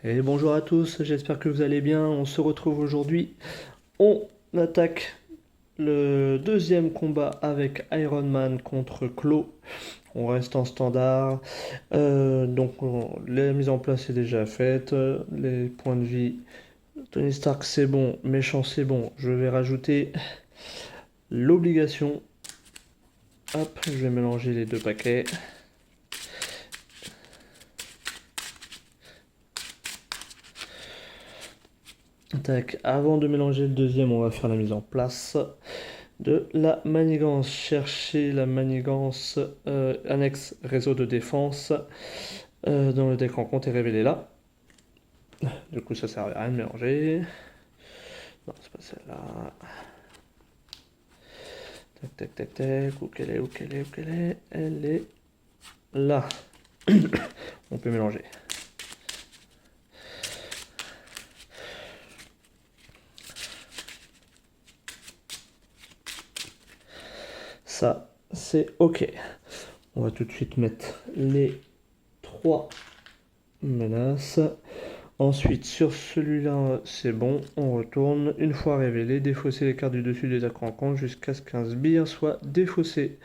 Et bonjour à tous, j'espère que vous allez bien. On se retrouve aujourd'hui. On attaque le deuxième combat avec Iron Man contre Claw. On reste en standard. La mise en place est déjà faite. Les points de vie. Tony Stark c'est bon. Méchant c'est bon. Je vais rajouter l'obligation. Hop, je vais mélanger les deux paquets. Tac, avant de mélanger le deuxième, on va faire la mise en place de la manigance. Chercher la manigance annexe réseau de défense dans le deck rencontre est révélé là. Du coup, ça sert à rien de mélanger. Non, c'est pas celle-là. Tac, tac, tac, tac. Où qu'elle est, où qu'elle est, où qu'elle est. Elle est là. On peut mélanger. Ça, c'est OK. On va tout de suite mettre les trois menaces. Ensuite, sur celui-là, c'est bon, on retourne. Une fois révélé, défaussez les cartes du dessus des accords en compte jusqu'à ce qu'un sbire soit défaussé.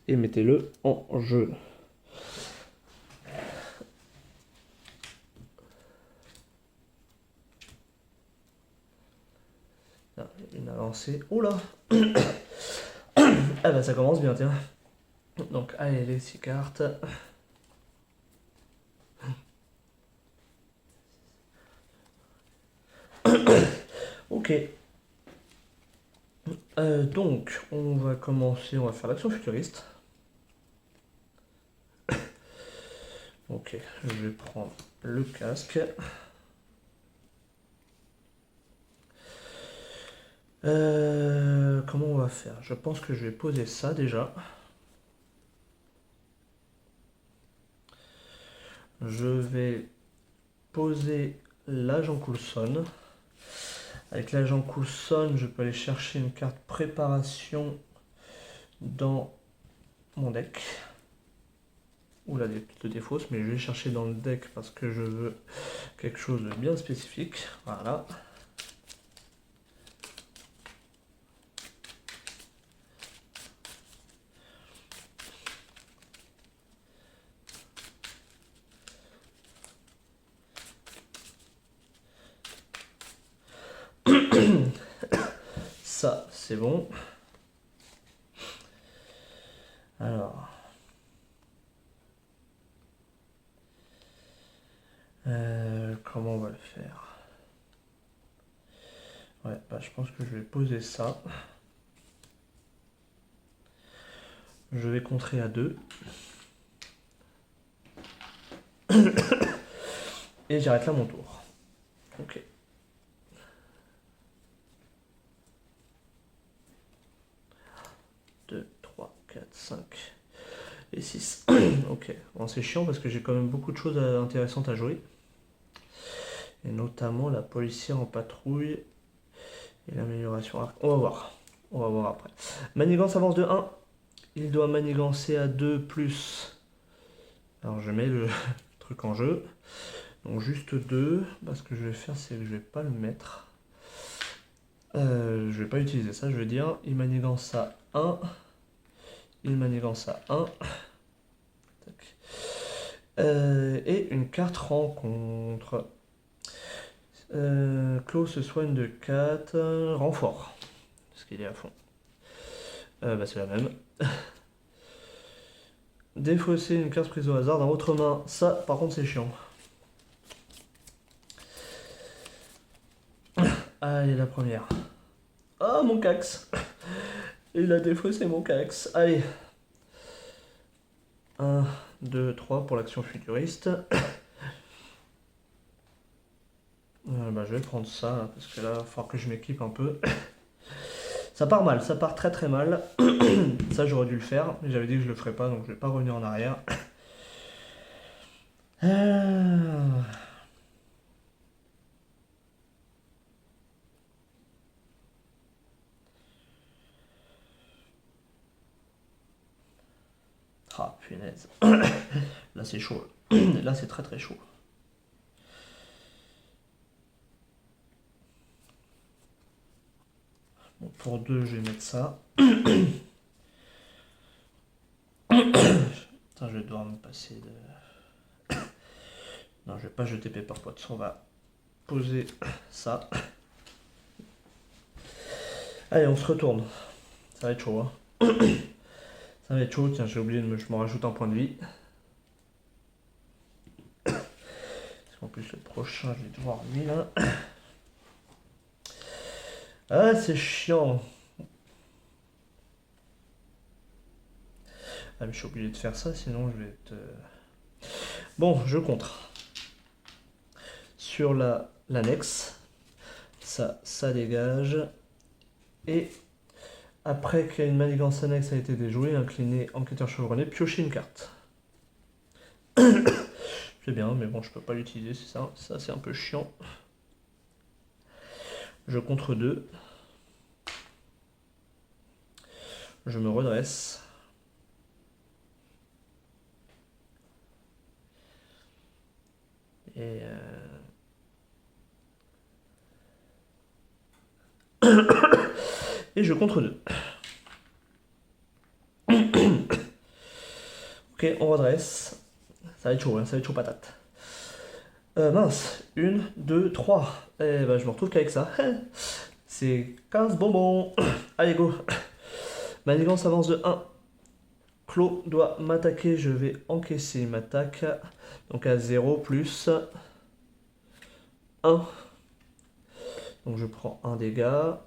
Et mettez-le en jeu. Ah, une avancée. Oh là. Ah bah ça commence bien, tiens. Donc, allez, les 6 cartes. Ok. Donc, on va commencer, on va faire l'action futuriste. Ok, je vais prendre le casque. Comment on va faire? Je pense que je vais poser ça déjà. Je vais poser l'agent Coulson. Avec l'agent Coulson, je peux aller chercher une carte préparation dans mon deck. Ou la défausse, mais je vais chercher dans le deck parce que je veux quelque chose de bien spécifique. Voilà. Ça, c'est bon. Alors. Comment on va le faire? Ouais, bah, je pense que je vais poser ça. Je vais contrer à 2. Et j'arrête là mon tour. Ok. 2, 3, 4, 5 et 6. Ok. Bon, c'est chiant parce que j'ai quand même beaucoup de choses intéressantes à jouer. Et notamment la policière en patrouille et l'amélioration. On va voir. On va voir après. Manigance avance de 1. Il doit manigancer à 2 plus. Alors je mets le truc en jeu. Donc juste 2. Bah, ce que je vais faire, c'est que je vais pas le mettre. Je vais pas utiliser ça. Je vais dire il manigance à 1. Il manigance à 1. Et une carte rencontre. Claw se soigne de 4. Renfort. Parce qu'il est à fond. Bah c'est la même. Défausser une carte prise au hasard dans votre main. Ça, par contre, c'est chiant. Allez, la première. Ah, mon cax. Il a défaussé mon cax. Allez. 1, 2, 3 pour l'action futuriste. Bah, je vais prendre ça, là, parce que là, il va falloir que je m'équipe un peu. Ça part mal, ça part très très mal. Ça, j'aurais dû le faire, mais j'avais dit que je le ferais pas, donc je vais pas revenir en arrière. Ah, punaise. Là, c'est chaud. Là, c'est très très chaud. Donc pour 2, je vais mettre ça. Putain, je vais devoir me passer de... Non, je vais pas jeter Paper Pots. On va poser ça. Allez, on se retourne. Ça va être chaud, hein. Ça va être chaud. Tiens, j'ai oublié je me rajoute un point de vie. Parce qu'en plus, le prochain, je vais devoir lui là. Ah, c'est chiant. Ah, mais je suis obligé de faire ça, sinon je vais être... Bon, je contre. Sur l'annexe, ça dégage. Et après qu'une manigance annexe a été déjouée, incliné, enquêteur chevronné, piocher une carte. C'est bien, mais bon, je peux pas l'utiliser, c'est ça. Ça, c'est un peu chiant. Je contre 2. Je me redresse. Et... Et je contre 2. Ok, on redresse. Ça va être chaud, hein, ça va être chaud patate. Mince, 1, 2, 3. Eh ben, je me retrouve qu'avec ça. C'est 15 bonbons. Allez, go. Manigance avance de 1. Claude doit m'attaquer, je vais encaisser. Il m'attaque. Donc à 0 plus 1. Donc je prends un dégât.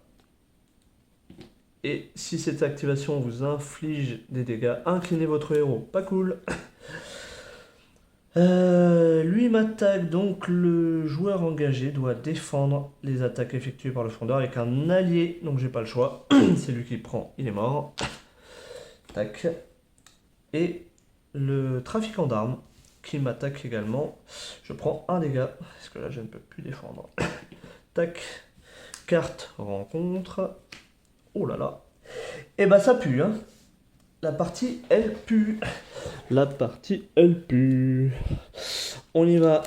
Et si cette activation vous inflige des dégâts, inclinez votre héros. Pas cool. Lui m'attaque, donc le joueur engagé doit défendre les attaques effectuées par le frondeur avec un allié. Donc j'ai pas le choix. C'est lui qui prend, il est mort. Tac. Et le trafiquant d'armes qui m'attaque également. Je prends un dégât, parce que là je ne peux plus défendre. Tac. Carte rencontre. Oh là là. Et bah ça pue, hein. La partie, elle pue. La partie, elle pue. On y va.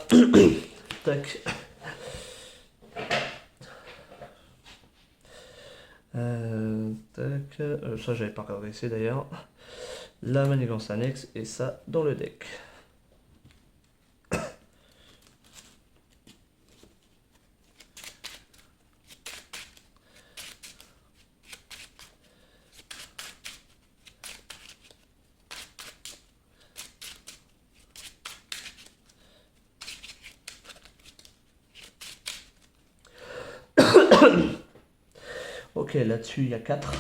Tac. Tac. Ça, j'avais pas regardé d'ailleurs. La manigance annexe et ça dans le deck. Ok, là-dessus, il y a 4.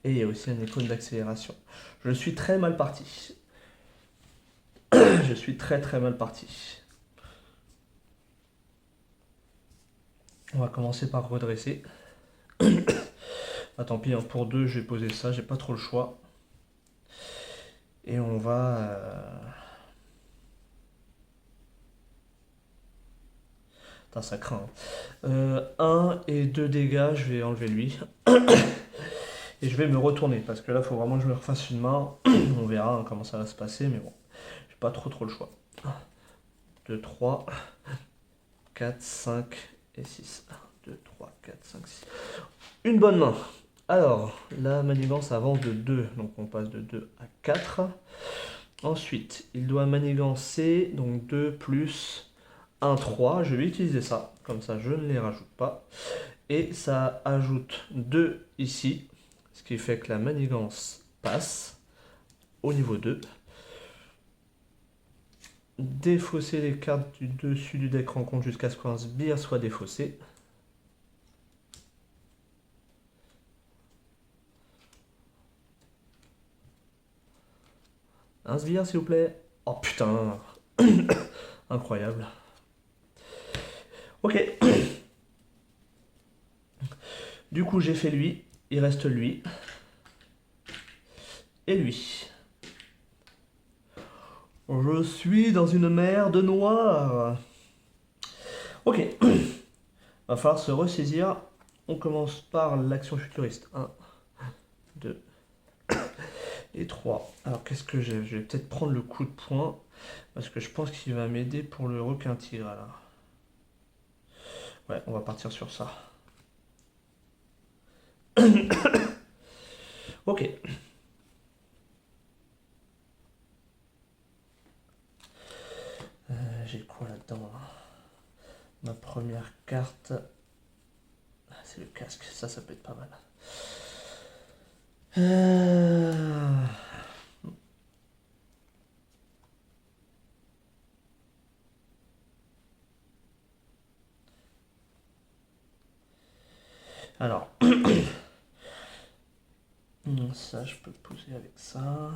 Et il y a aussi un icône d'accélération. Je suis très mal parti. Je suis très mal parti. On va commencer par redresser. Ah, tant pis, hein, pour 2, je vais poser ça, j'ai pas trop le choix. Et on va... Putain, ça craint. 1 et 2 dégâts, je vais enlever lui. Et je vais me retourner, parce que là, il faut vraiment que je me refasse une main. On verra hein, comment ça va se passer, mais bon, j'ai pas trop le choix. 2, 3, 4, 5 et 6. 1, 2, 3, 4, 5, 6. Une bonne main. Alors, la manigance avance de 2, donc on passe de 2 à 4. Ensuite, il doit manigancer, donc 2 plus 1, 3. Je vais utiliser ça, comme ça je ne les rajoute pas. Et ça ajoute 2 ici, ce qui fait que la manigance passe au niveau 2. Défausser les cartes du dessus du deck rencontre jusqu'à ce qu'un sbire soit défaussé. Un sbire s'il vous plaît. Oh putain. Incroyable. Ok. Du coup j'ai fait lui. Il reste lui. Et lui. Je suis dans une mer de noir. Ok. Va falloir se ressaisir. On commence par l'action futuriste. 1, 2 et 3. Alors qu'est-ce que j'ai? Je vais peut-être prendre le coup de poing. Parce que je pense qu'il va m'aider pour le requin tigre là. Ouais, on va partir sur ça. Ok. J'ai quoi là-dedans là? Ma première carte. C'est le casque, ça peut être pas mal. Alors, ça je peux poser avec ça.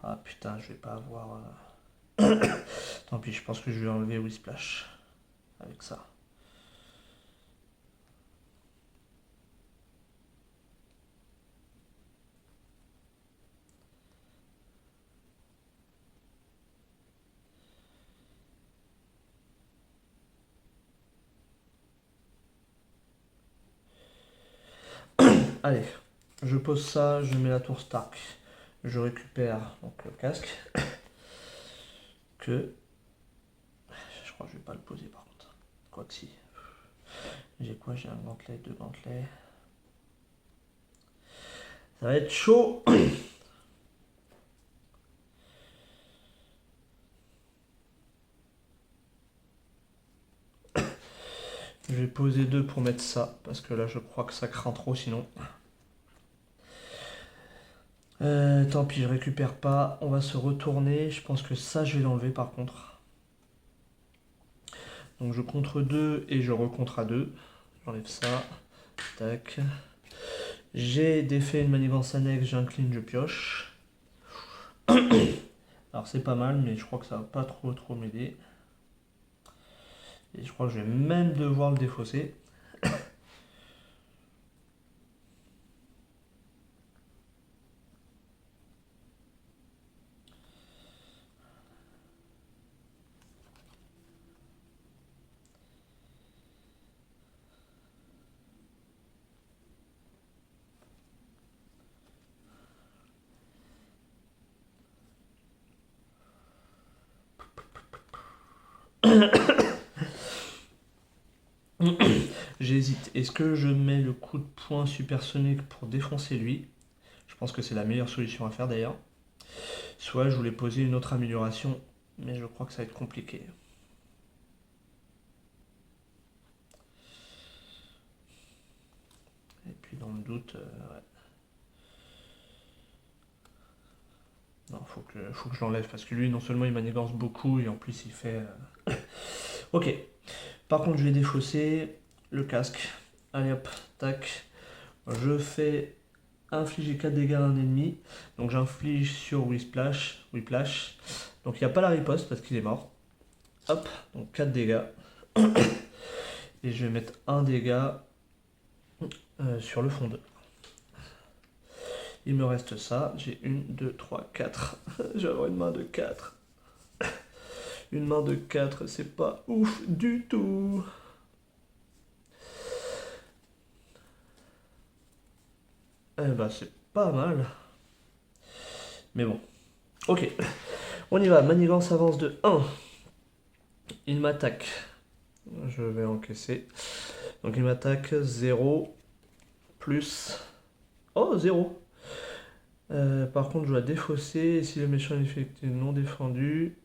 Ah putain, je vais pas avoir. Tant pis, je pense que je vais enlever Whisplash avec ça. Allez, je pose ça, je mets la tour Stark. Je récupère donc le casque. Que. Je crois que je vais pas le poser par contre. Quoi que si. J'ai quoi? J'ai un gantelet, deux gantelets. Ça va être chaud. Je vais poser deux pour mettre ça, parce que là je crois que ça craint trop sinon. Tant pis, je récupère pas. On va se retourner. Je pense que ça, je vais l'enlever par contre. Donc je contre 2 et je recontre à 2. J'enlève ça. Tac. J'ai défait une manigance annexe, j'incline, je pioche. Alors c'est pas mal, mais je crois que ça va pas trop m'aider. Et je crois que je vais même devoir le défausser. J'hésite. Est-ce que je mets le coup de poing supersonique pour défoncer lui? Je pense que c'est la meilleure solution à faire d'ailleurs. Soit je voulais poser une autre amélioration, mais je crois que ça va être compliqué. Et puis dans le doute, ouais. Non, faut que je l'enlève parce que lui, non seulement il manigance beaucoup et en plus il fait. Ok. Par contre, je vais défausser le casque. Allez hop, tac. Je fais infliger 4 dégâts à un ennemi. Donc j'inflige sur Whiplash. Donc il n'y a pas la riposte parce qu'il est mort. Hop, donc 4 dégâts. Et je vais mettre un dégât sur le fond 2. Il me reste ça. J'ai 1, 2, 3, 4. Je vais avoir une main de 4. Une main de 4, c'est pas ouf du tout. Eh ben, c'est pas mal. Mais bon. Ok. On y va. Manigance avance de 1. Il m'attaque. Je vais encaisser. Donc il m'attaque 0 plus. Oh, 0. Par contre, je dois défausser. Et si le méchant est effectivement non défendu,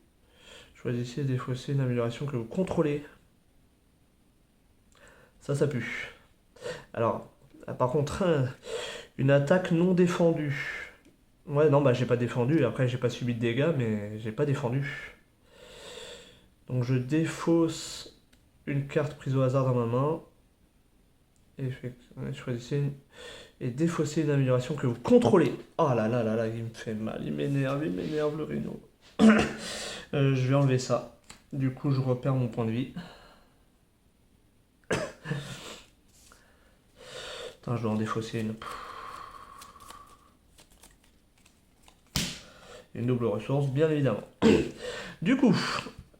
choisissez de défausser une amélioration que vous contrôlez. Ça pue. Alors, par contre, une attaque non défendue. Ouais, non, bah j'ai pas défendu. Après, j'ai pas subi de dégâts, mais j'ai pas défendu. Donc je défausse une carte prise au hasard dans ma main. Et choisissez et défausser une amélioration que vous contrôlez. Oh là là là là, il me fait mal, il m'énerve le Rhino. Je vais enlever ça. Du coup, je repère mon point de vie. Attends, je dois en défausser une. Une double ressource, bien évidemment. Du coup,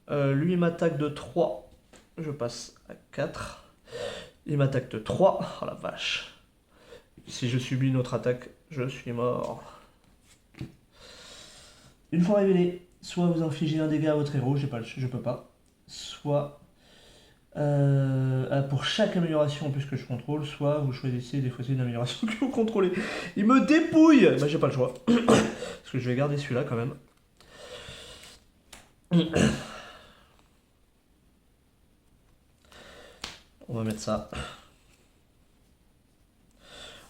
lui m'attaque de 3. Je passe à 4. Il m'attaque de 3. Oh la vache. Si je subis une autre attaque, je suis mort. Une fois révélé, soit vous infligez un dégât à votre héros, je peux pas. Soit pour chaque amélioration en plus que je contrôle, soit vous choisissez des fois une amélioration que vous contrôlez. Il me dépouille. Bah j'ai pas le choix. Parce que je vais garder celui-là quand même. On va mettre ça.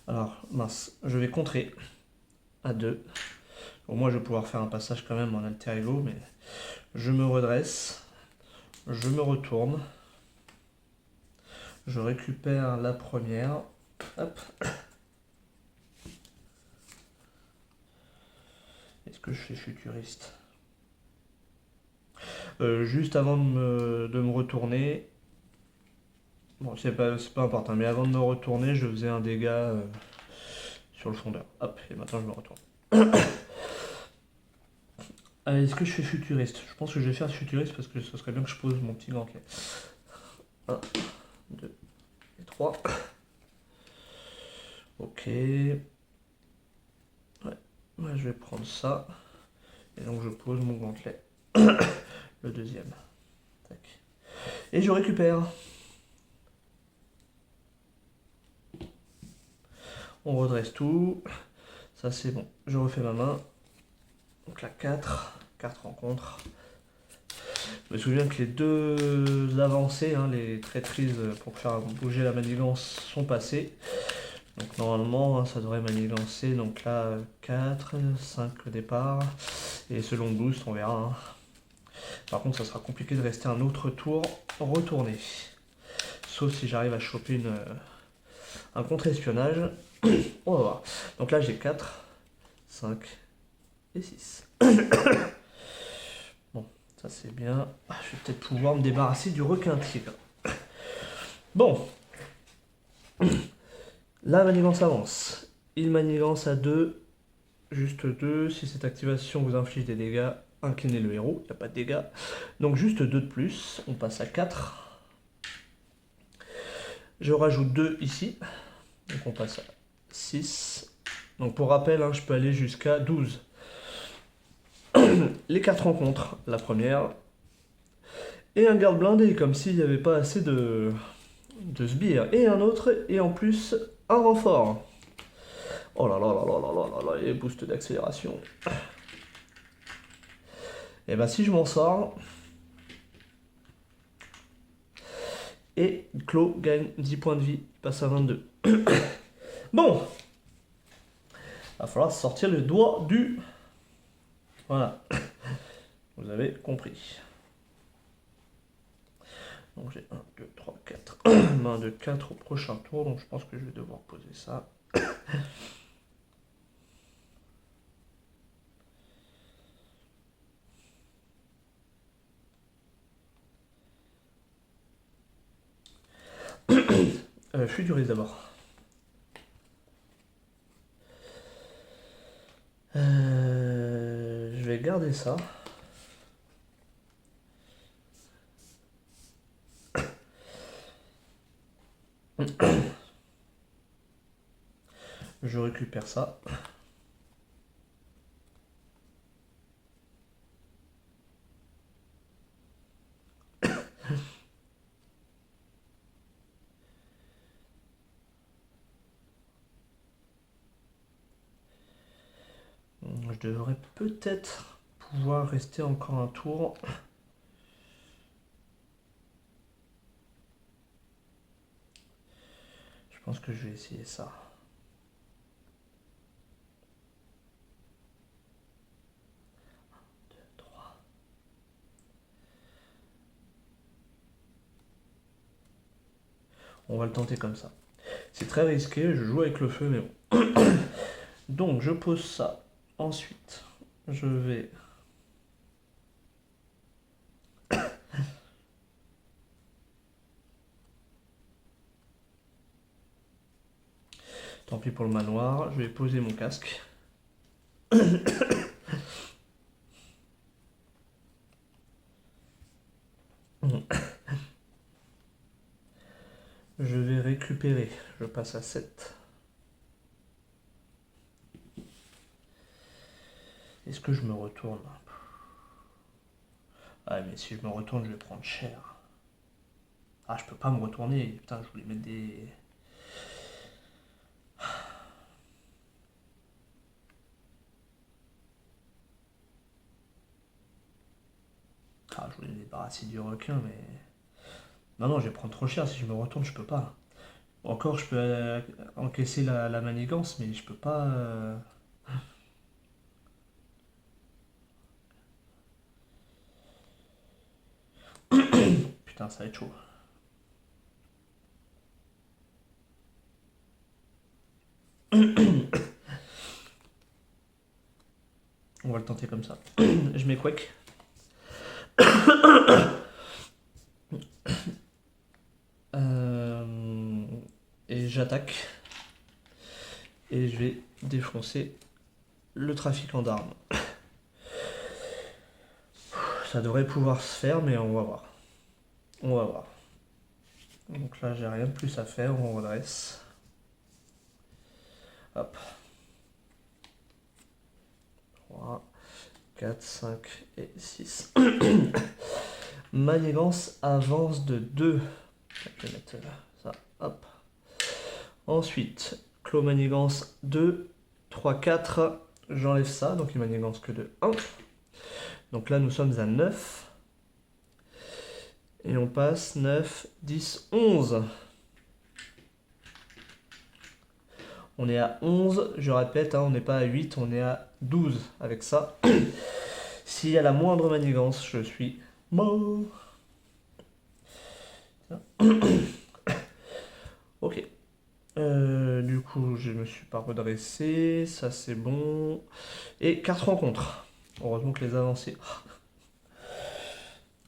Alors, mince, je vais contrer à 2. Au moins, je vais pouvoir faire un passage quand même en alter ego, mais je me redresse, je me retourne, je récupère la première. Hop. Est-ce que je fais futuriste? Juste avant de me retourner, bon, c'est pas important, mais avant de me retourner, je faisais un dégât sur le fondeur. Hop, et maintenant je me retourne. Allez, est-ce que je fais futuriste? Je pense que je vais faire futuriste parce que ce serait bien que je pose mon petit gantelet. 1, 2 et 3. Ok. Ouais, je vais prendre ça. Et donc je pose mon gantelet. Le deuxième. Tac. Et je récupère. On redresse tout. Ça c'est bon. Je refais ma main. Donc la 4. Carte rencontre. Je me souviens que les deux avancées, hein, les traîtrises pour faire bouger la manigance sont passées. Donc normalement ça devrait manigancer. Donc là 4, 5 au départ. Et selon le boost on verra. Hein. Par contre ça sera compliqué de rester un autre tour retourné. Sauf si j'arrive à choper un contre-espionnage. On va voir. Donc là j'ai 4, 5 et 6. Bon, ça c'est bien. Je vais peut-être pouvoir me débarrasser du requin tigre. Bon. La manigance avance. Il manigance à 2. Juste 2. Si cette activation vous inflige des dégâts, inclinez le héros. Il n'y a pas de dégâts. Donc juste 2 de plus. On passe à 4. Je rajoute 2 ici. Donc on passe à 6. Donc pour rappel, hein, je peux aller jusqu'à 12. Les 4 rencontres. La première. Et un garde blindé, comme s'il n'y avait pas assez de sbires. Et un autre. Et en plus, un renfort. Oh là là là là là là là là. Et boost d'accélération. Et bah si je m'en sors. Et Clo gagne 10 points de vie. Passe à 22. Bon. Va falloir sortir le doigt du... Voilà. Vous avez compris. Donc j'ai 1, 2, 3, 4. Main de 4 au prochain tour. Donc je pense que je vais devoir poser ça. Futuriste d'abord. Je vais garder ça. Je récupère ça. Je devrais peut-être pouvoir rester encore un tour. Je pense que je vais essayer ça. On va le tenter comme ça. C'est très risqué, je joue avec le feu, mais bon. Donc, je pose ça. Ensuite, je vais... Tant pis pour le manoir, je vais poser mon casque. Je vais récupérer. Je passe à 7. Est-ce que je me retourne? Ah, mais si je me retourne, je vais prendre cher. Ah, je peux pas me retourner. Putain, je voulais mettre des... Ah, je voulais me débarrasser du requin, mais... Non, non, je vais prendre trop cher. Si je me retourne, je peux pas. Encore, je peux encaisser la manigance, mais je peux pas... Putain, ça va être chaud. On va le tenter comme ça. Je mets quake. Et j'attaque. Et je vais défoncer le trafiquant d'armes. Ça devrait pouvoir se faire, mais on va voir. On va voir. Donc là, j'ai rien de plus à faire. On redresse. Hop. 3, 4, 5 et 6. Manigance avance de 2. Je vais mettre ça. Hop. Ensuite, clos manigance 2, 3, 4. J'enlève ça, donc il manigance que de 1. Donc là, nous sommes à 9. Et on passe 9, 10, 11. On est à 11, je répète, hein, on n'est pas à 8, on est à 12 avec ça. S'il y a la moindre manigance, je suis mort. Ok. Du coup, je me suis pas redressé, ça c'est bon. Et 4 rencontres. Heureusement que les avancées.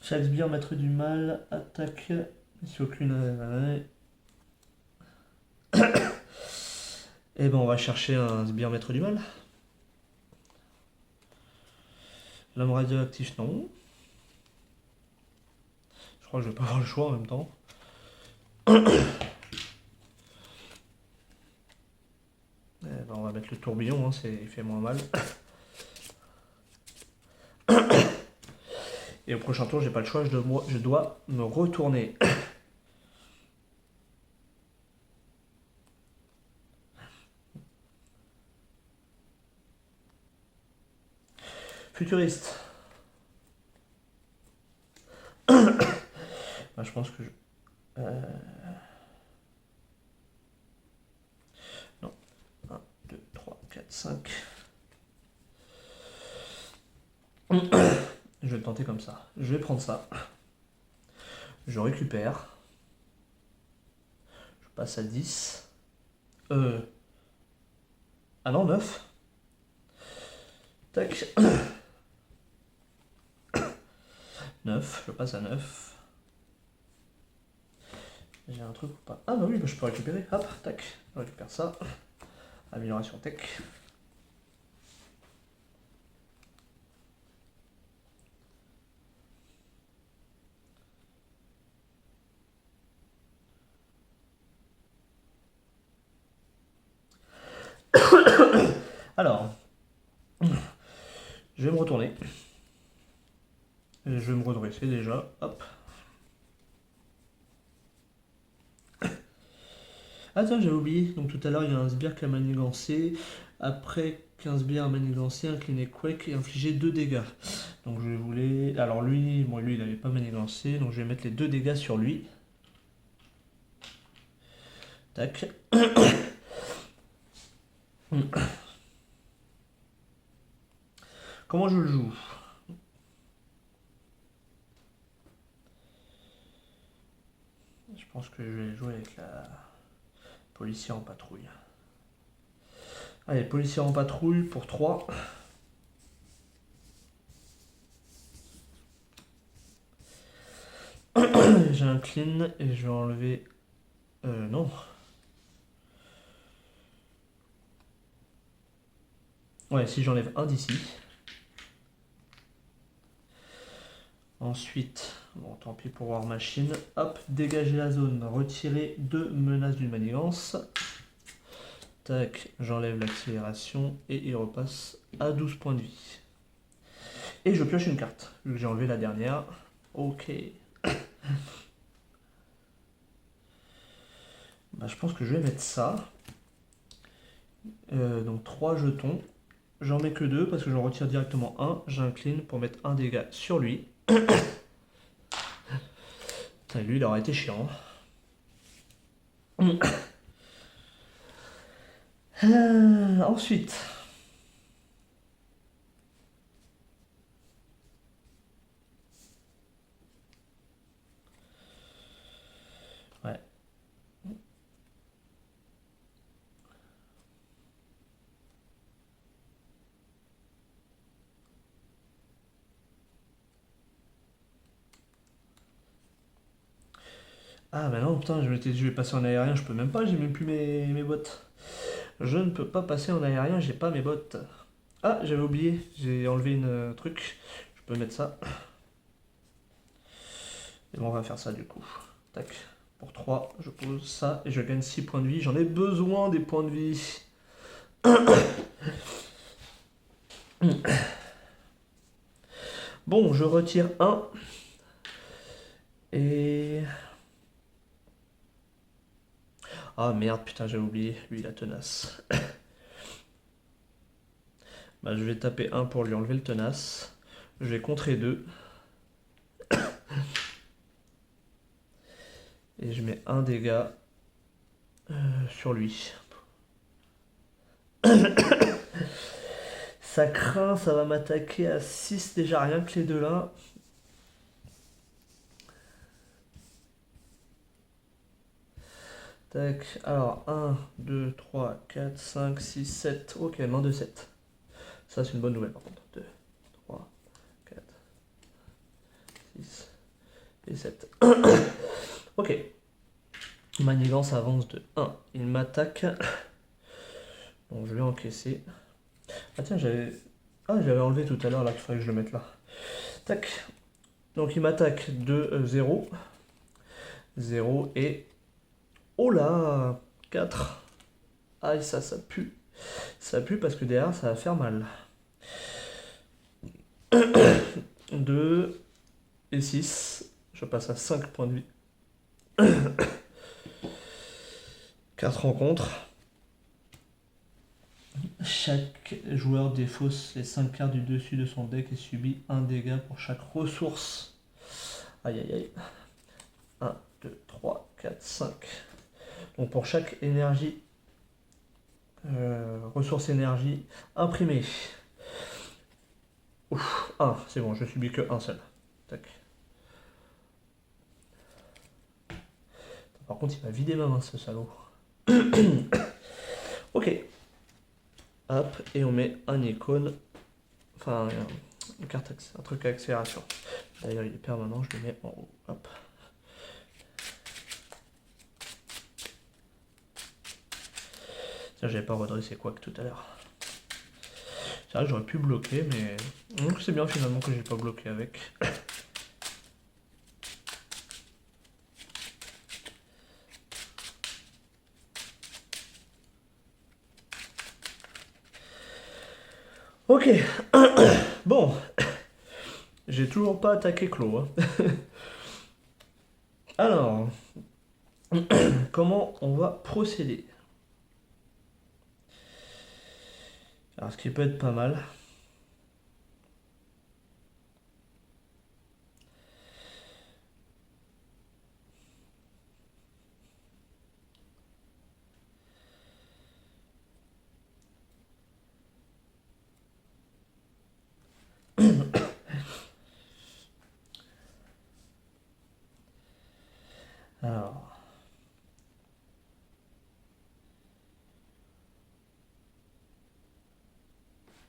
Shakespeare, maître du mal, attaque. Si aucune. Et ben on va chercher un sbire maître du mal. L'homme radioactif, non. Je crois que je vais pas avoir le choix en même temps. Ben on va mettre le tourbillon, hein, il fait moins mal. Et au prochain tour, j'ai pas le choix, je dois me retourner. Futuriste. Ben, je pense que je... Non. 1, 2, 3, 4, 5. Je vais le tenter comme ça. Je vais prendre ça. Je récupère. Je passe à 10. Ah non, 9. Tac. 9. Je passe à 9. J'ai un truc ou pas? Ah bah oui, bah je peux récupérer. Hop, tac. Je récupère ça. Amélioration tech. Alors, je vais me retourner. Et je vais me redresser déjà. Hop. Ah tiens, j'avais oublié. Donc tout à l'heure, il y a un sbire qui a manigancé. Après qu'un sbire a manigancé, incliné quake et infligé 2 dégâts. Donc je voulais... Alors lui, bon, lui il n'avait pas manigancé. Donc je vais mettre les 2 dégâts sur lui. Tac. Comment je le joue? Je pense que je vais jouer avec la policier en patrouille. Allez, policier en patrouille pour 3. J'ai un clean et je vais enlever... non. Ouais, si j'enlève un d'ici. Ensuite, bon, tant pis pour War Machine. Hop, dégager la zone, retirer 2 menaces d'une manigance. Tac, j'enlève l'accélération et il repasse à 12 points de vie. Et je pioche une carte, vu que j'ai enlevé la dernière. Ok. Bah, je pense que je vais mettre ça. Donc 3 jetons. J'en mets que 2 parce que j'en retire directement un. J'incline pour mettre un dégât sur lui. Putain, lui, il aurait été chiant. Ensuite. Ouais. Ah bah non, putain, je vais passer en aérien, je peux même pas, j'ai même plus mes bottes. Je ne peux pas passer en aérien, j'ai pas mes bottes. Ah, j'avais oublié, j'ai enlevé une truc. Je peux mettre ça. Et bon, on va faire ça du coup. Tac. Pour 3, je pose ça et je gagne 6 points de vie. J'en ai besoin des points de vie. Bon, je retire 1. Et... Ah merde, putain, j'ai oublié. Lui, la tenace. Bah, je vais taper 1 pour lui enlever le tenace. Je vais contrer 2. Et je mets un dégât sur lui. Ça craint, ça va m'attaquer à 6 déjà, rien que les deux là. Tac, alors 1, 2, 3, 4, 5, 6, 7. Ok, main de 7. Ça, c'est une bonne nouvelle par contre. 2, 3, 4, 6 et 7. Ok. Manigance avance de 1. Il m'attaque. Donc je vais encaisser. Ah tiens, j'avais enlevé tout à l'heure là qu'il fallait que je le mette là. Tac. Donc il m'attaque de 0. 0 et... Oh là 4. Aïe, ça pue. Ça pue parce que derrière, ça va faire mal. 2 et 6. Je passe à 5 points de vie. 4 rencontres. Chaque joueur défausse les 5 cartes du dessus de son deck et subit un dégât pour chaque ressource. Aïe aïe aïe. 1, 2, 3, 4, 5. Donc pour chaque énergie, ressource énergie imprimée. Ouf, 1, c'est bon, je subis que un seul. Tac. Par contre, il m'a vidé ma main, ce salaud. Ok. Hop, et on met un icône. Enfin, une carte, un truc à accélération. D'ailleurs, il est permanent, je le mets en haut. Hop. Tiens, j'avais pas redressé quoi que tout à l'heure. C'est vrai que j'aurais pu bloquer, mais c'est bien finalement que j'ai pas bloqué avec. Ok. Bon. J'ai toujours pas attaqué Clos. Hein. Alors, comment on va procéder? Alors, ce qui peut être pas mal. Alors.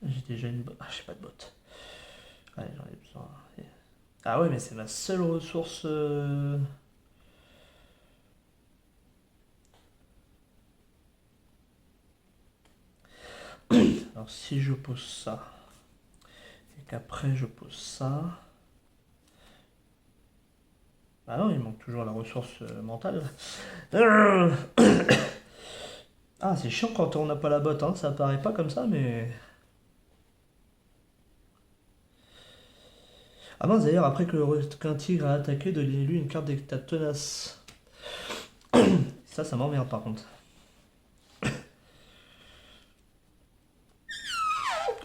J'ai déjà une botte. Ah, j'ai pas de botte. Allez, j'en ai besoin. Ah ouais, mais c'est ma seule ressource. Alors si je pose ça, et qu'après je pose ça... Ah non, il manque toujours la ressource mentale. Ah, c'est chiant quand on n'a pas la botte, hein. Ça paraît pas comme ça, mais... Ah mince, d'ailleurs, après que le requin tigre a attaqué, de l'élu une carte d'état tenace. Ça m'emmerde par contre.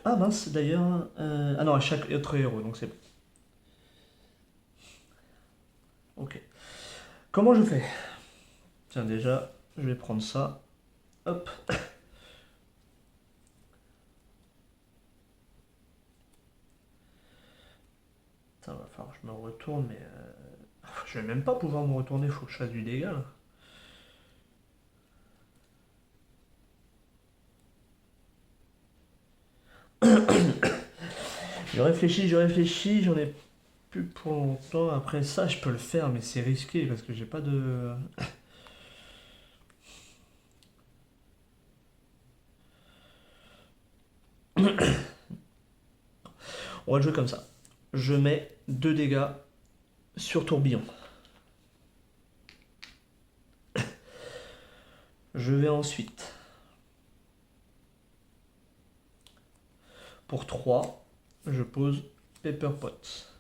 Ah mince, d'ailleurs. Ah non, à chaque autre héros, donc c'est bon. Ok. Comment je fais? Tiens, déjà, je vais prendre ça. Hop. Putain, va falloir que je me retourne, mais. Je vais même pas pouvoir me retourner, faut que je fasse du dégât là. Je réfléchis, j'en ai plus pour longtemps. Après ça, je peux le faire, mais c'est risqué parce que j'ai pas de. On va le jouer comme ça. Je mets 2 dégâts sur tourbillon. Je vais ensuite, pour 3, je pose Pepper Pot.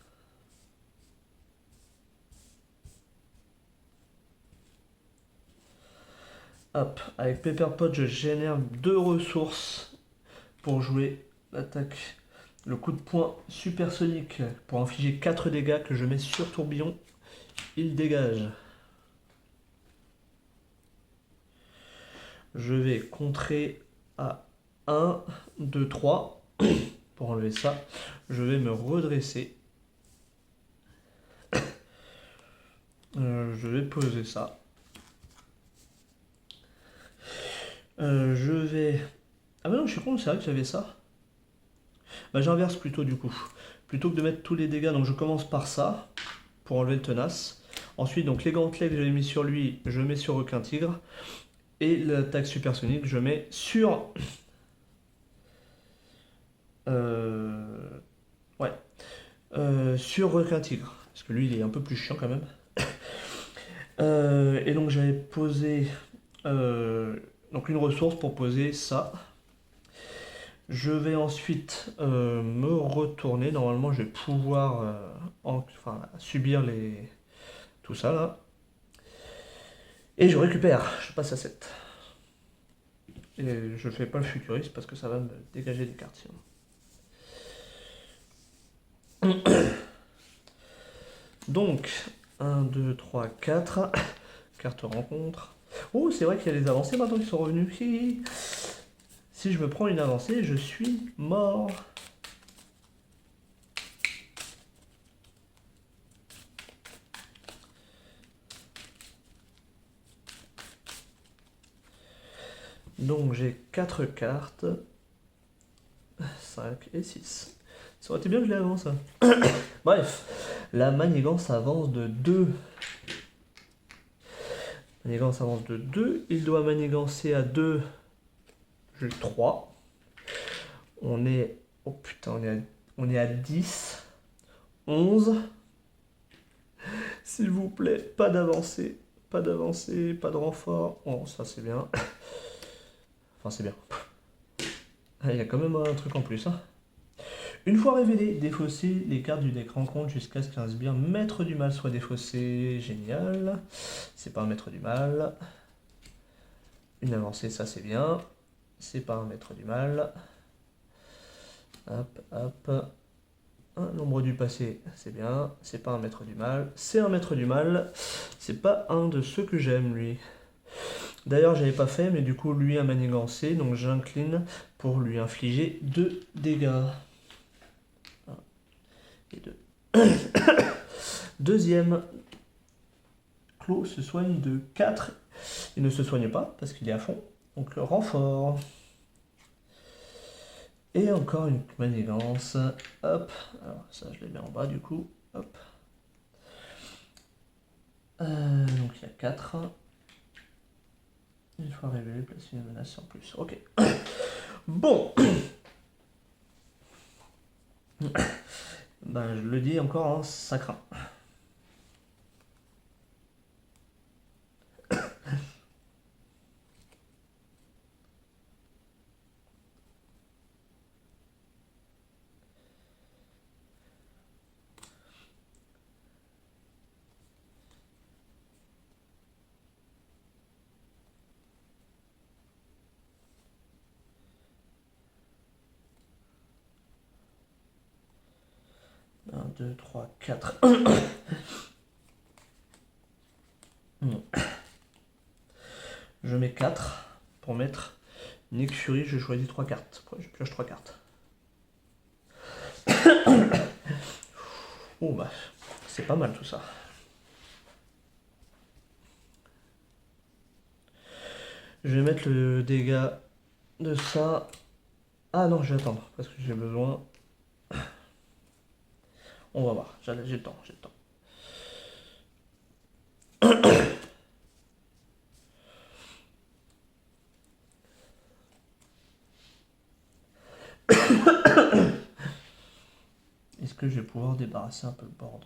Hop, avec Pepper Pot, je génère 2 ressources pour jouer l'attaque. Le coup de poing supersonique pour infliger 4 dégâts que je mets sur tourbillon. Il dégage. Je vais contrer à 1, 2, 3. Pour enlever ça, je vais me redresser. Je vais poser ça. Je vais... Ah bah non, je suis con, c'est vrai que j'avais ça. Bah j'inverse plutôt du coup. Plutôt que de mettre tous les dégâts, donc je commence par ça, pour enlever le tenace. Ensuite, donc les gantelets que j'avais mis sur lui, je mets sur Requin Tigre. Et l'attaque supersonique, je mets sur... Ouais. Sur Requin Tigre. Parce que lui, il est un peu plus chiant quand même. Et donc j'avais posé donc une ressource pour poser ça. Je vais ensuite me retourner. Normalement, je vais pouvoir enfin, subir tout ça là. Et je récupère. Je passe à 7. Et je fais pas le futuriste parce que ça va me dégager des cartes sinon. Donc, 1, 2, 3, 4. Carte rencontre. Oh, c'est vrai qu'il y a des avancées maintenant qui sont revenus. Si je me prends une avancée, je suis mort. Donc j'ai 4 cartes. 5 et 6. Ça aurait été bien que je les avance. Bref, la manigance avance de 2. Manigance avance de 2. Il doit manigancer à 2. J'ai 3. On est... Oh putain, on est à 10. 11. S'il vous plaît, pas d'avancée. Pas d'avancée, pas de renfort. Oh, ça c'est bien. Enfin, c'est bien. Il y a quand même un truc en plus. Hein. Une fois révélé, défausser les cartes du deck rencontre jusqu'à ce qu'un sbire maître du mal soit défaussé. Génial. C'est pas un maître du mal. Une avancée, ça c'est bien. C'est pas un maître du mal. Hop, hop. Un nombre du passé, c'est bien. C'est pas un maître du mal. C'est un maître du mal. C'est pas un de ceux que j'aime, lui. D'ailleurs, j'avais pas fait, mais du coup, lui a manigancé. Donc j'incline pour lui infliger 2 dégâts. 1 et 2. Deuxième. Clos se soigne de 4. Il ne se soigne pas parce qu'il est à fond. Donc le renfort. Et encore une manigance. Hop. Alors ça je les mets en bas du coup. Hop. Donc il y a 4. Une fois révélé, place une menace en plus. Ok. Bon. Ben je le dis encore, hein, ça craint. 2, 3, 4. Je mets 4 pour mettre Nick Fury, je choisis 3 cartes. Je pioche 3 cartes. Oh bah, c'est pas mal tout ça. Je vais mettre le dégât de ça. Ah non, je vais attendre parce que j'ai besoin. On va voir, j'ai le temps, j'ai le temps. Est-ce que je vais pouvoir débarrasser un peu le board?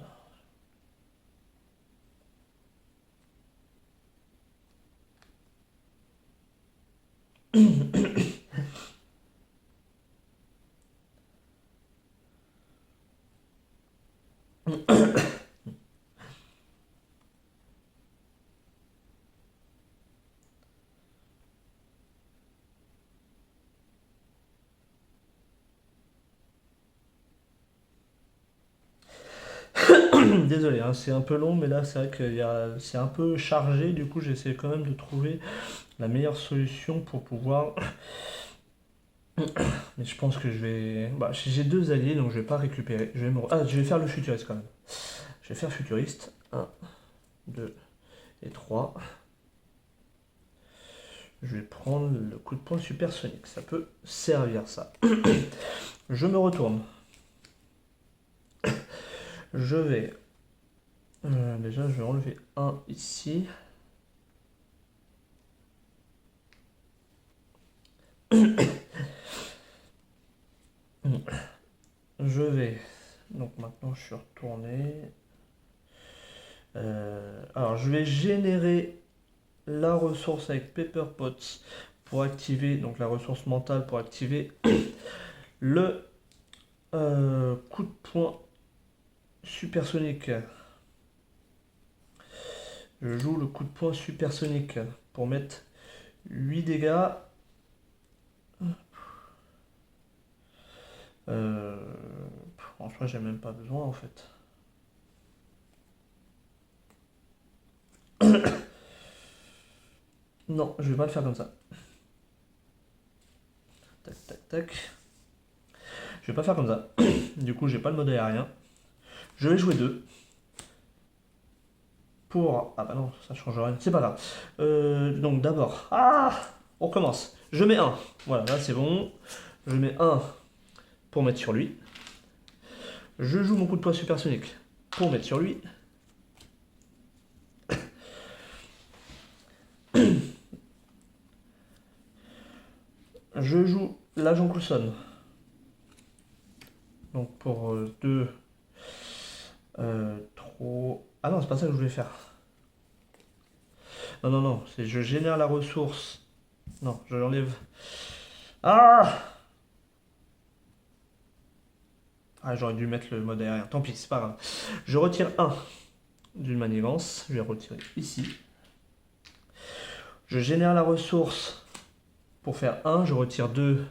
Désolé, hein, c'est un peu long, mais là c'est vrai que c'est un peu chargé, du coup j'essaie quand même de trouver la meilleure solution pour pouvoir... Mais je pense que je vais... Bah, j'ai 2 alliés, donc je vais pas récupérer. Je vais faire le futuriste quand même. Je vais faire futuriste. 1, 2 et 3. Je vais prendre le coup de poing supersonique. Ça peut servir ça. Je me retourne. Je vais... déjà, je vais enlever 1 ici. Je vais... Donc maintenant, je suis retourné. Alors, je vais générer la ressource avec Pepper Potts pour activer, donc la ressource mentale pour activer le coup de poing supersonique. Je joue le coup de poing supersonique pour mettre 8 dégâts. En soi, j'ai même pas besoin en fait. Non, je vais pas le faire comme ça. Tac, tac, tac. Je vais pas faire comme ça. Du coup, j'ai pas le mode aérien. Je vais jouer 2. Pour... Ah bah non, ça change rien. C'est pas grave. Donc d'abord... Ah, on commence. Je mets 1. Voilà, là c'est bon. Je mets 1 pour mettre sur lui. Je joue mon coup de poing supersonique pour mettre sur lui. Je joue l'agent Coulson. Donc pour 2... trop... Ah non, c'est pas ça que je voulais faire. Non, non, non. C'est je génère la ressource. Non, je l'enlève. Ah! Ah, j'aurais dû mettre le mode aérien. Tant pis, c'est pas grave. Je retire 1 d'une manigance. Je vais retirer ici. Je génère la ressource pour faire 1. Je retire 2.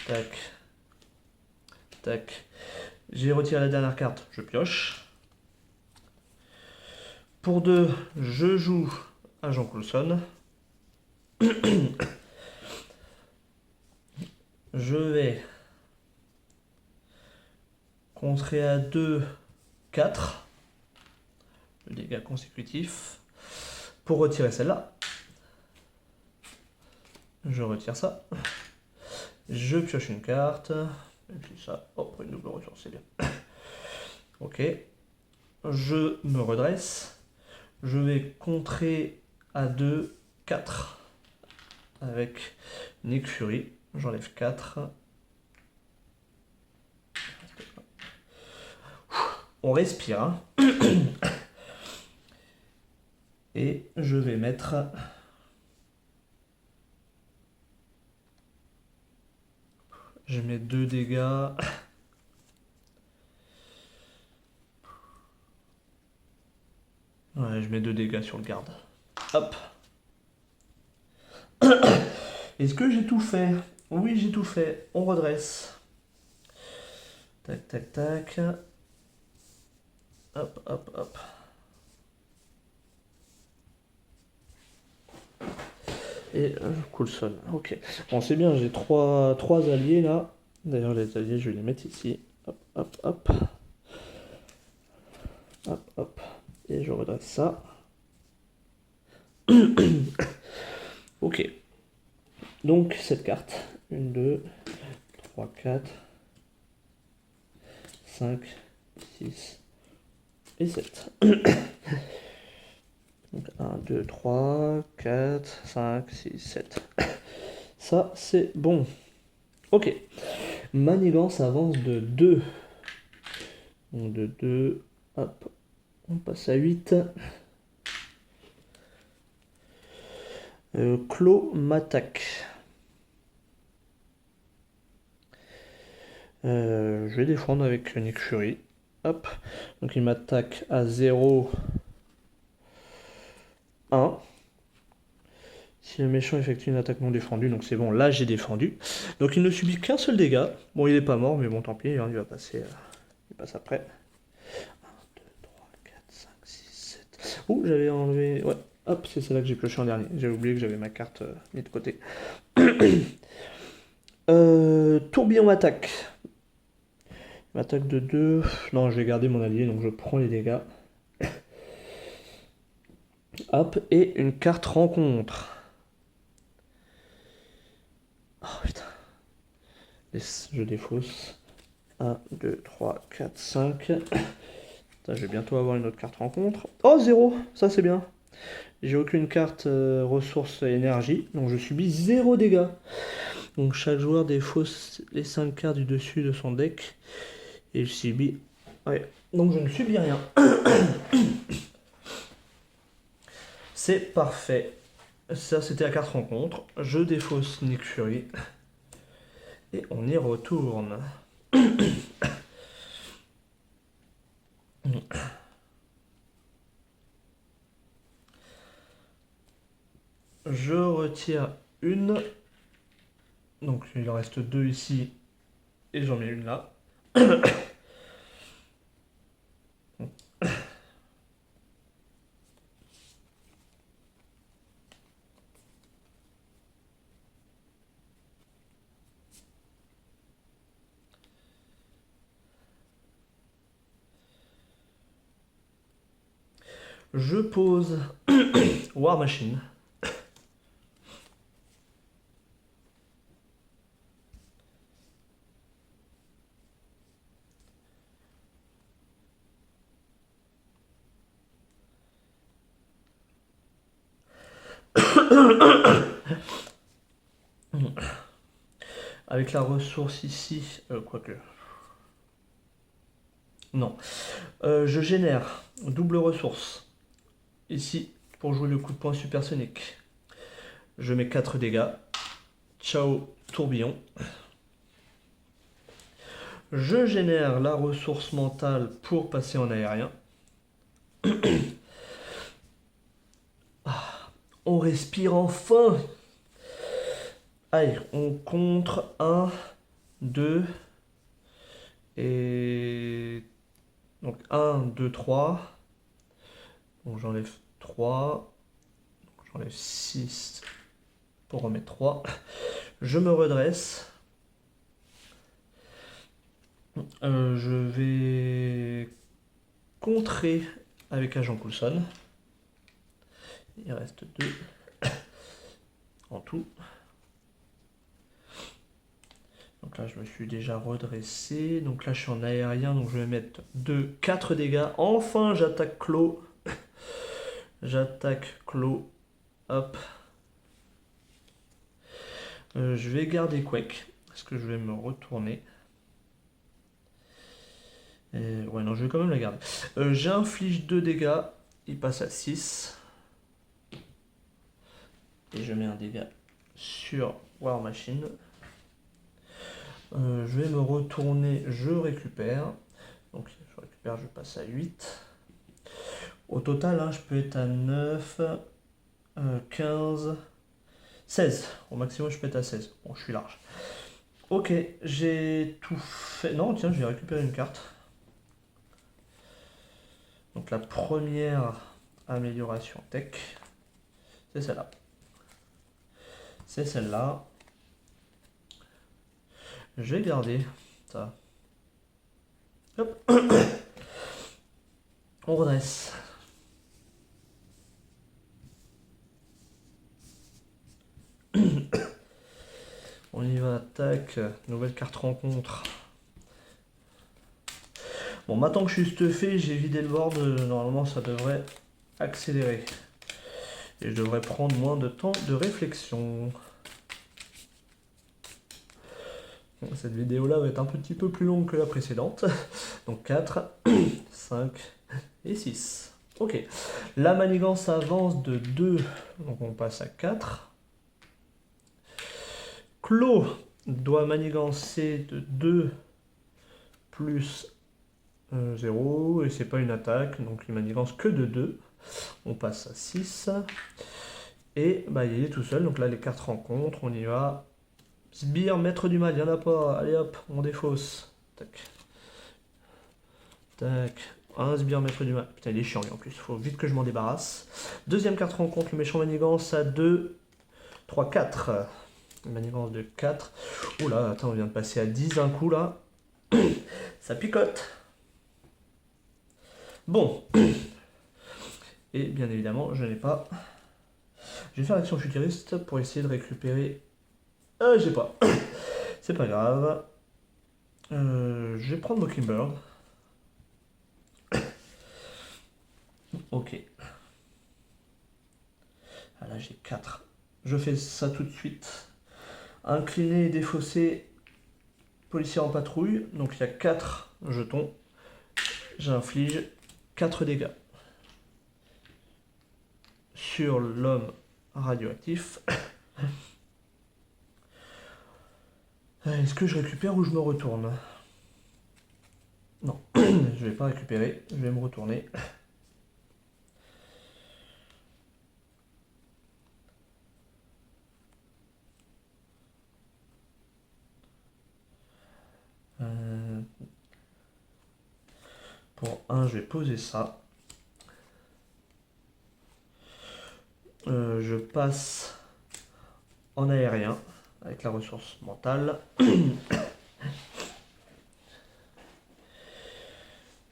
Tac. Tac. J'ai retiré la dernière carte. Je pioche. Pour 2, je joue Agent Coulson. Je vais contrer à 2, 4. Le dégât consécutif. Pour retirer celle-là, je retire ça. Je pioche une carte. Et puis ça, hop, une double ressource, c'est bien. Ok. Je me redresse. Je vais contrer à 2, 4. Avec Nick Fury. J'enlève 4. On respire. Hein. Et je vais mettre... Je mets 2 dégâts. Ouais, je mets 2 dégâts sur le garde. Hop. Est-ce que j'ai tout fait? Oui, j'ai tout fait. On redresse. Tac, tac, tac. Hop, hop, hop. Et Coulson. Ok. Bon, c'est bien, j'ai trois alliés là. D'ailleurs, les alliés, je vais les mettre ici. Hop, hop, hop. Hop, hop. Et je redresse ça. Ok. Donc, cette carte. 1, 2, 3, 4, 5, 6 et 7. Donc 1, 2, 3, 4, 5, 6, 7. Ça, c'est bon. Ok. Manigance avance de 2. Donc de 2, hop, on passe à 8. Clos m'attaque. Je vais défendre avec Nick Fury. Hop. Donc il m'attaque à 0, 1. Si le méchant effectue une attaque non défendue, donc c'est bon, là j'ai défendu. Donc il ne subit qu'un seul dégât. Bon, il est pas mort, mais bon, tant pis, hein, il va passer. Il passe après. 1, 2, 3, 4, 5, 6, 7. Ouh, j'avais enlevé. Ouais, hop, c'est celle-là que j'ai pioché en dernier. J'ai oublié que j'avais ma carte mise de côté. Tourbillon attaque. Attaque de 2. Non, je vais garder mon allié, donc je prends les dégâts. Hop, et une carte rencontre. Oh putain. Je défausse. 1, 2, 3, 4, 5. Putain, je vais bientôt avoir une autre carte rencontre. Oh, 0. Ça, c'est bien. J'ai aucune carte ressource énergie, donc je subis 0 dégâts. Donc chaque joueur défausse les 5 cartes du dessus de son deck. Et je subis... Ouais, donc je ne subis rien. C'est parfait. Ça, c'était la carte rencontre. Je défausse Nick Fury. Et on y retourne. Je retire une. Donc il en reste 2 ici. Et j'en mets une là. Je pose War Machine. Avec la ressource ici, quoique. Non. Je génère double ressource. Ici, pour jouer le coup de poing supersonique. Je mets 4 dégâts. Ciao, tourbillon. Je génère la ressource mentale pour passer en aérien. On respire enfin. Allez, on contre 1, 2 et... Donc 1, 2, 3. Donc j'enlève 3. J'enlève 6 pour remettre 3. Je me redresse. Je vais contrer avec Agent Coulson. Il reste 2 en tout. Donc là, je me suis déjà redressé. Donc là, je suis en aérien. Donc je vais mettre 4 dégâts. Enfin, j'attaque Clos. J'attaque Clos. Hop. Je vais garder Quake. Parce que je vais me retourner. Ouais, non, je vais quand même la garder. J'inflige 2 dégâts. Il passe à 6. Et je mets un dégât sur War Machine. Je vais me retourner, je récupère. Donc je récupère, je passe à 8. Au total, hein, je peux être à 9, 15, 16. Au maximum, je peux être à 16. Bon, je suis large. Ok, j'ai tout fait. Non, tiens, je vais récupérer une carte. Donc la première amélioration tech, c'est celle-là. C'est celle-là. Je vais garder ça. Hop. On redresse. On y va, tac, nouvelle carte rencontre. Bon, maintenant que je suis stuffé, j'ai vidé le board, normalement ça devrait accélérer. Et je devrais prendre moins de temps de réflexion. Cette vidéo là va être un petit peu plus longue que la précédente. Donc 4, 5 et 6. Ok. La manigance avance de 2, donc on passe à 4. Clos doit manigancer de 2 plus 0, et c'est pas une attaque, donc il manigance que de 2. On passe à 6. Et bah, il est tout seul, donc là les cartes rencontres, on y va. Sbire, maître du mal, il n'y en a pas. Allez hop, on défausse. Tac. Tac. Un sbire, maître du mal. Putain, il est chiant lui en plus, faut vite que je m'en débarrasse. Deuxième carte rencontre, le méchant manigance à 2, 3, 4. Manigance de 4. Oula, attends, on vient de passer à 10 d'un coup là. Ça picote. Bon. Et bien évidemment, je n'ai pas. Je vais faire l'action futuriste pour essayer de récupérer. J'ai pas. C'est pas grave. Je vais prendre Mockingbird. Ok. Ah là j'ai 4. Je fais ça tout de suite. Incliné et défaussé. Policier en patrouille. Donc il y a 4 jetons. J'inflige 4 dégâts. Sur l'homme radioactif. Est-ce que je récupère ou je me retourne? Non, je vais pas récupérer, je vais me retourner. Pour 1, je vais poser ça. Je passe en aérien avec la ressource mentale.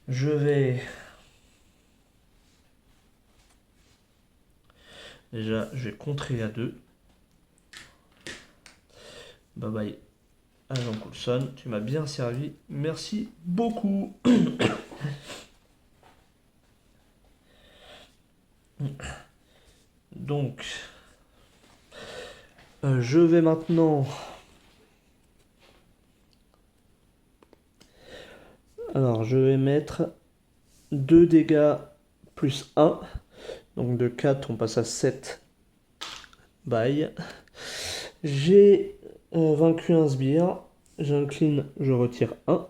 Je vais... Déjà, je vais contrer à 2. Bye bye, agent Coulson, tu m'as bien servi. Merci beaucoup. Donc, je vais maintenant... Alors, je vais mettre 2 dégâts plus 1. Donc de 4, on passe à 7. Bye. J'ai vaincu un sbire. J'incline, je retire 1.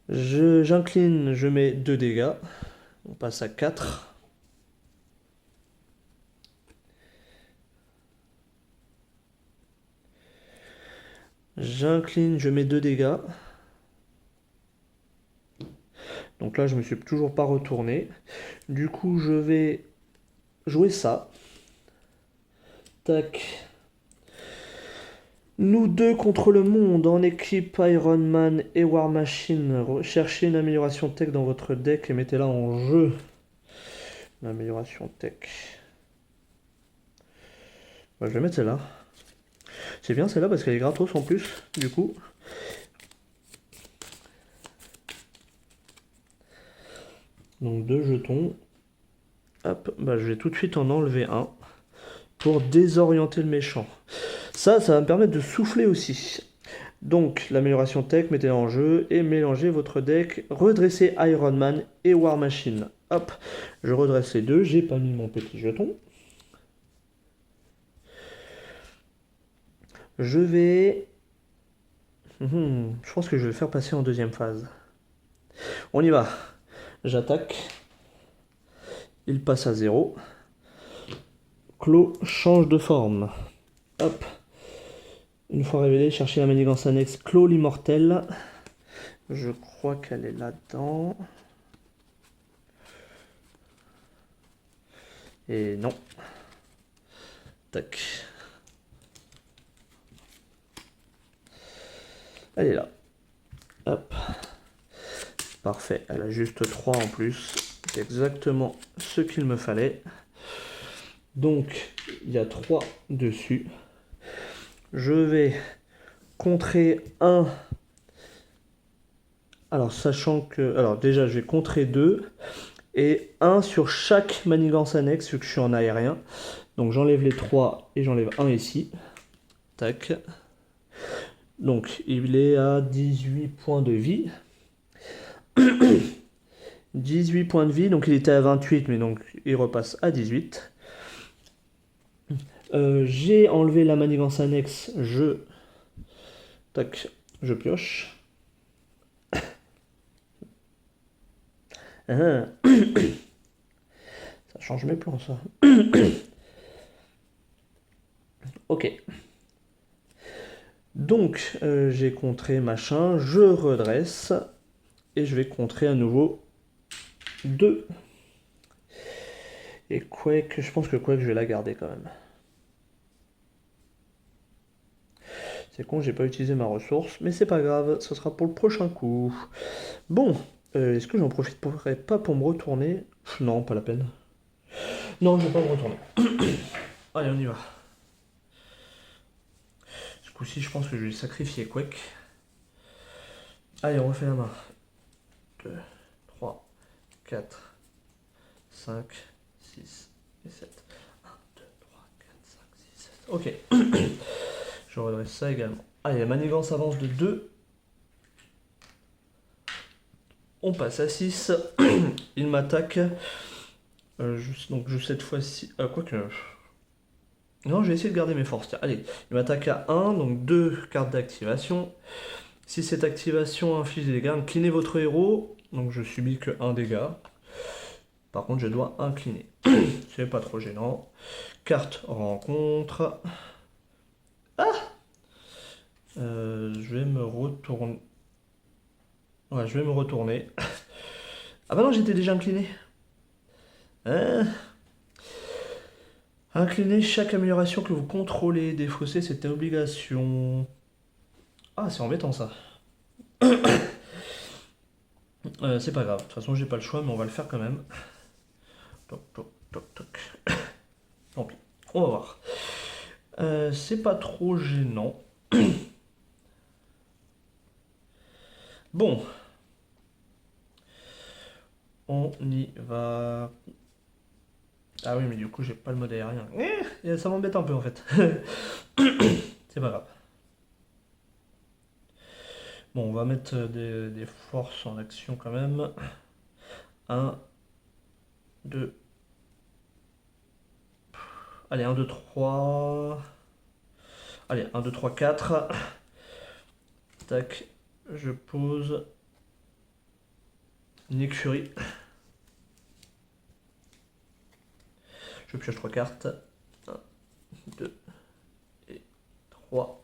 J'incline, je mets 2 dégâts. On passe à 4. J'incline, je mets 2 dégâts. Donc là, je me suis toujours pas retourné. Du coup, je vais jouer ça. Tac. Nous deux contre le monde en équipe Iron Man et War Machine. Cherchez une amélioration tech dans votre deck et mettez-la en jeu. L'amélioration tech. Bah, je vais mettre celle-là. C'est bien celle-là parce qu'elle est gratos en plus, du coup. Donc 2 jetons. Hop, bah, je vais tout de suite en enlever un pour désorienter le méchant. Ça va me permettre de souffler aussi. Donc l'amélioration tech, mettez-la en jeu et mélangez votre deck. Redressez Iron Man et War Machine. Hop, je redresse les deux. J'ai pas mis mon petit jeton. Je vais... je pense que je vais le faire passer en deuxième phase. On y va. J'attaque. Il passe à 0. Clos change de forme. Hop. Une fois révélé, cherchez la manigance annexe Clos l'immortel. Je crois qu'elle est là-dedans. Et non. Tac. Elle est là. Hop. Parfait. Elle a juste 3 en plus. C'est exactement ce qu'il me fallait. Donc, il y a 3 dessus. Je vais contrer 1. Alors, sachant que... Alors, déjà, je vais contrer 2. Et 1 sur chaque manigance annexe, vu que je suis en aérien. Donc, j'enlève les 3 et j'enlève 1 ici. Tac. Donc, il est à 18 points de vie. 18 points de vie, donc il était à 28, mais donc il repasse à 18. J'ai enlevé la manigance annexe, tac, je pioche. Ah. Ça change mes plans, ça. Ok. Donc, j'ai contré machin, je redresse, et je vais contrer à nouveau 2. Et Quake, je pense que Quake, je vais la garder quand même. C'est con, j'ai pas utilisé ma ressource, mais c'est pas grave, ce sera pour le prochain coup. Bon, est-ce que j'en profiterai pas pour me retourner? Non, pas la peine. Non, je vais pas me retourner. Allez, on y va. Ce coup-ci, je pense que je vais sacrifier Quake. Allez, on refait la main. 2, 3, 4, 5, 6 et 7. 1, 2, 3, 4, 5, 6, 7. Ok. Je redresse ça également. Allez, la manigance avance de 2. On passe à 6. Il m'attaque. Donc, cette fois-ci. Quoique. Non, je vais essayer de garder mes forces. Tiens, allez, il m'attaque à 1, donc 2 cartes d'activation. Si cette activation inflige des dégâts, inclinez votre héros. Donc je subis que 1 dégât. Par contre, je dois incliner. C'est pas trop gênant. Carte rencontre. Ah, je vais me retourner. Ouais, je vais me retourner. Ah bah non, j'étais déjà incliné. Hein? Incliner chaque amélioration que vous contrôlez. Défausser cette obligation. Ah, c'est embêtant ça. C'est pas grave. De toute façon, j'ai pas le choix, mais on va le faire quand même. Toc, toc, toc, toc. Tant pis. On va voir. C'est pas trop gênant. Bon. On y va. Ah oui, mais du coup, j'ai pas le mode aérien. Ça m'embête un peu en fait. C'est pas grave. Bon, on va mettre des forces en action quand même. 1, 2. Allez, 1, 2, 3. Allez, 1, 2, 3, 4. Tac. Je pose une écurie. Je pioche 3 cartes. 1, 2 et 3.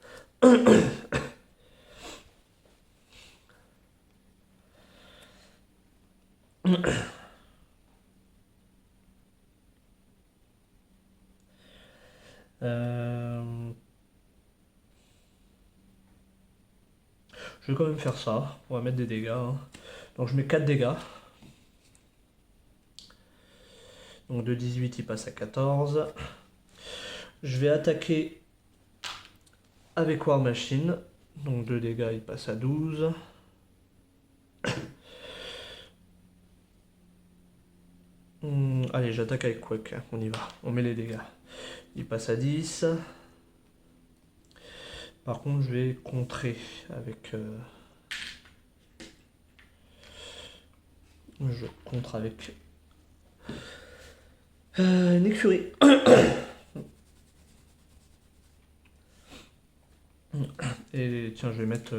Je vais quand même faire ça. On va mettre des dégâts. Hein. Donc je mets 4 dégâts. Donc de 18, il passe à 14. Je vais attaquer avec War Machine. Donc 2 dégâts, il passe à 12. Allez, j'attaque avec Quake. On y va. On met les dégâts. Il passe à 10. Par contre, je vais contrer avec... Je contre avec... une écurie. Et tiens, je vais mettre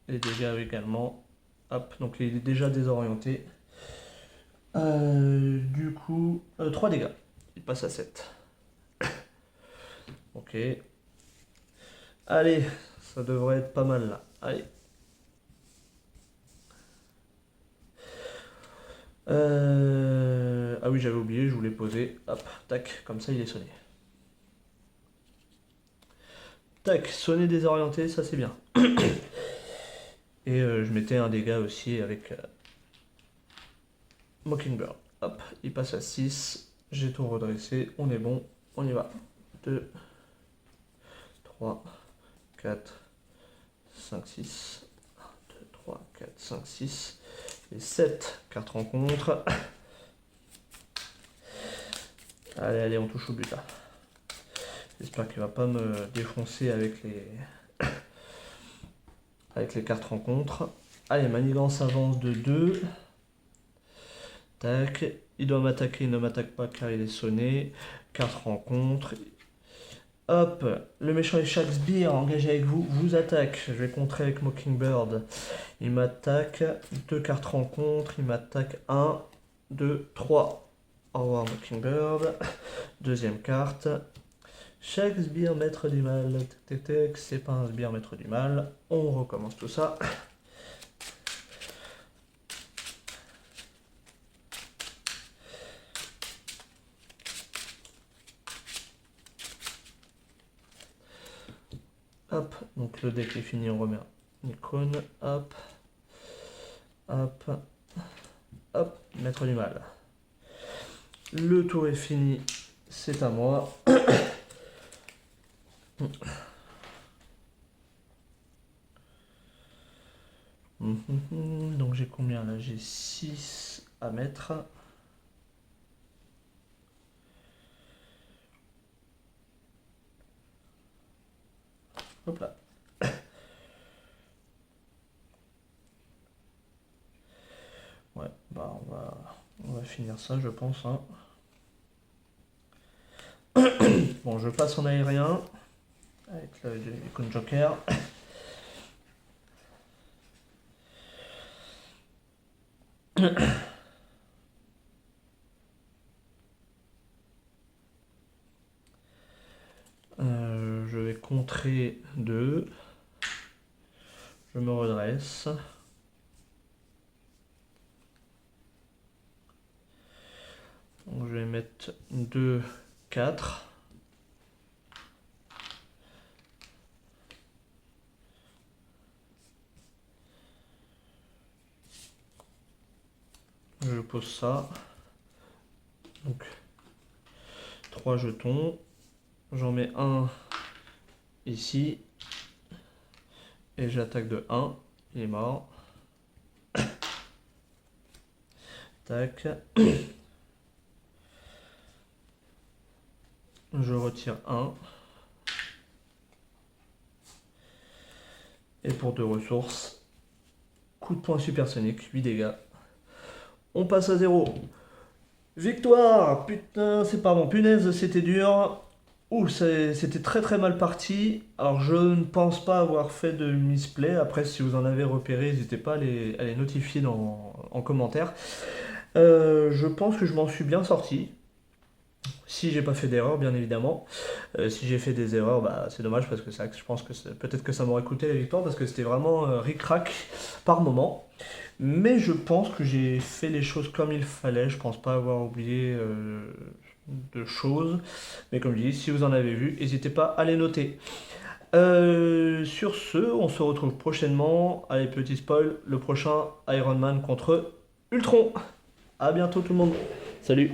les dégâts également. Hop, donc il est déjà désorienté. Du coup, 3 dégâts. Il passe à 7. Ok. Allez, ça devrait être pas mal là. Allez. Ah oui, j'avais oublié, je voulais poser. Hop, tac, comme ça il est sonné. Tac, sonner désorienté, ça c'est bien. Et je mettais un dégât aussi avec Mockingbird. Hop, il passe à 6. J'ai tout redressé, on est bon, on y va. 2, 3, 4, 5, 6. 1, 2, 3, 4, 5, 6. Et 7 cartes rencontres. Allez, allez, on touche au but là. J'espère qu'il va pas me défoncer avec les cartes rencontres. Allez, manigance avance de 2. Tac. Il doit m'attaquer, il ne m'attaque pas car il est sonné. Carte rencontre. Hop, le méchant est Shakespeare, engagé avec vous, vous attaque. Je vais contrer avec Mockingbird. Il m'attaque. 2 cartes rencontre. Il m'attaque 1, 2, 3. Au revoir Mockingbird. Deuxième carte. Shakespeare, maître du mal. Tic, tic, tic. C'est pas un sbire, maître du mal. On recommence tout ça. Hop, donc le deck est fini, on remet une icône. Hop, hop, hop, maître du mal. Le tour est fini, c'est à moi. Donc j'ai combien là? J'ai 6 à mettre. Hop là. Ouais, bah on va finir ça je pense. Hein. Bon, je passe en aérien avec l'icône Joker. Je vais contrer 2. Je me redresse. Donc je vais mettre 2, 4. Je pose ça. Donc 3 jetons. J'en mets un ici. Et j'attaque de 1. Il est mort. Tac. Je retire 1. Et pour 2 ressources, coup de poing supersonique, 8 dégâts. On passe à 0. Victoire. Putain, c'est pardon. Punaise, c'était dur. Ouh, c'était très très mal parti. Alors je ne pense pas avoir fait de misplay. Après, si vous en avez repéré, n'hésitez pas à les notifier en commentaire. Je pense que je m'en suis bien sorti. Si j'ai pas fait d'erreur, bien évidemment. Si j'ai fait des erreurs, bah, c'est dommage parce que je pense que peut-être que ça m'aurait coûté la victoire parce que c'était vraiment ric-rac par moment. Mais je pense que j'ai fait les choses comme il fallait. Je pense pas avoir oublié de choses. Mais comme je dis, si vous en avez vu, n'hésitez pas à les noter. Sur ce, on se retrouve prochainement. Allez, petit spoil, le prochain Iron Man contre Ultron. A bientôt tout le monde. Salut.